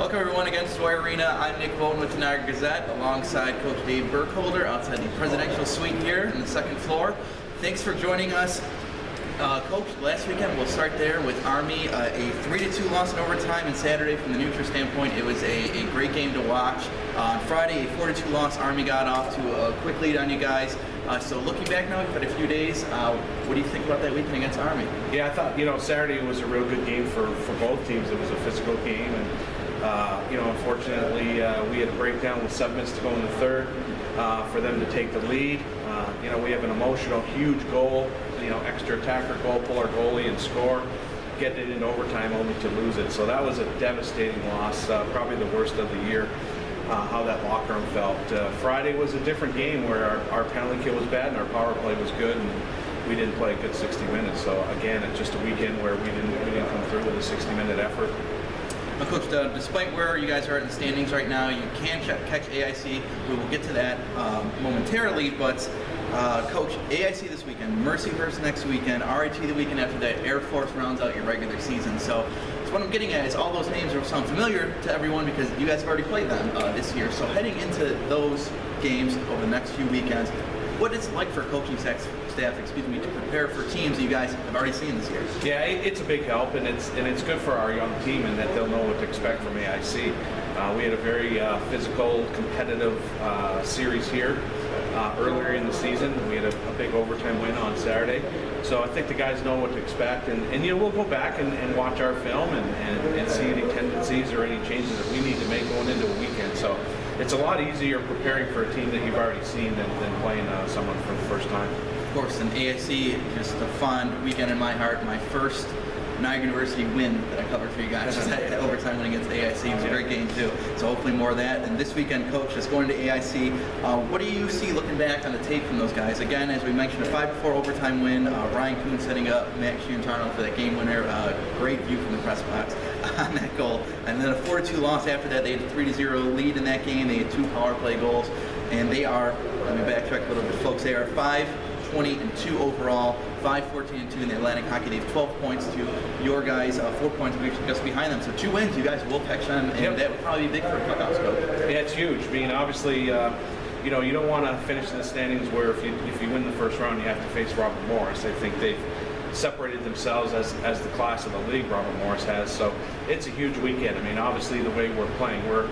Welcome everyone again to Sawyer Arena. I'm Nick Wojton with the Niagara Gazette alongside Coach Dave Burkholder outside the presidential suite here on the second floor. Thanks for joining us. Coach, last weekend we'll start there with Army, a 3-2 loss in overtime, and Saturday from the neutral standpoint it was a great game to watch. On Friday, a 4-2 loss. Army got off to a quick lead on you guys. So looking back now, we've had a few days. What do you think about that weekend against Army? Yeah, I thought, Saturday was a real good game for both teams. It was a physical game, and unfortunately, we had a breakdown with 7 minutes to go in the third for them to take the lead. We have an emotional, huge goal, extra attacker goal, pull our goalie and score, get it into overtime only to lose it. So that was a devastating loss, probably the worst of the year. How that locker room felt. Friday was a different game where our penalty kill was bad and our power play was good, and we didn't play a good 60 minutes. So again, it's just a weekend where we didn't come through with a 60-minute effort. Well, Coach, despite where you guys are in the standings right now, you can catch AIC. We will get to that momentarily, but Coach, AIC this weekend, Mercyhurst next weekend, RIT the weekend after that, Air Force rounds out your regular season. So what I'm getting at is all those names will sound familiar to everyone because you guys have already played them this year. So heading into those games over the next few weekends, what it's like for coaching staff, to prepare for teams that you guys have already seen this year? Yeah, it's a big help, and it's good for our young team in that they'll know what to expect from AIC. We had a very physical, competitive series here earlier in the season. We had a big overtime win on Saturday. So I think the guys know what to expect, and we'll go back and watch our film and see any tendencies or any changes that we need to make going into a weekend. So it's a lot easier preparing for a team that you've already seen than playing someone for the first time. Of course, and AIC, just a fond weekend in my heart. My first Niagara University win that I covered for you guys was that overtime win against AIC. It was a great game too. So hopefully more of that. And this weekend, Coach, just going to AIC, what do you see looking back on the tape from those guys? Again, as we mentioned, a 5-4 overtime win. Ryan Kuhn setting up Max Giantarno for that game winner. Great view from the press box on that goal. And then a 4-2 loss after that. They had a 3-0 lead in that game. They had 2 power play goals. And they are, let me backtrack a little bit, folks, they are 5-20-2 overall, 5-14-2 in the Atlantic Hockey. They have 12 points to your guys, 4 points just behind them. So 2 wins, you guys will catch them, and that would probably be big for a playoffs, Coach. Yeah, it's huge. I mean, obviously, you don't want to finish in the standings where if you win the first round, you have to face Robert Morris. I think they've separated themselves as the class of the league Robert Morris has. So it's a huge weekend. I mean, obviously, the way we're playing, we're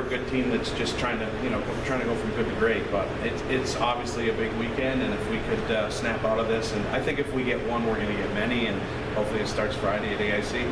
a good team that's just trying to go from good to great, but it's obviously a big weekend, and if we could snap out of this, and I think if we get one, we're going to get many, and hopefully it starts Friday at AIC.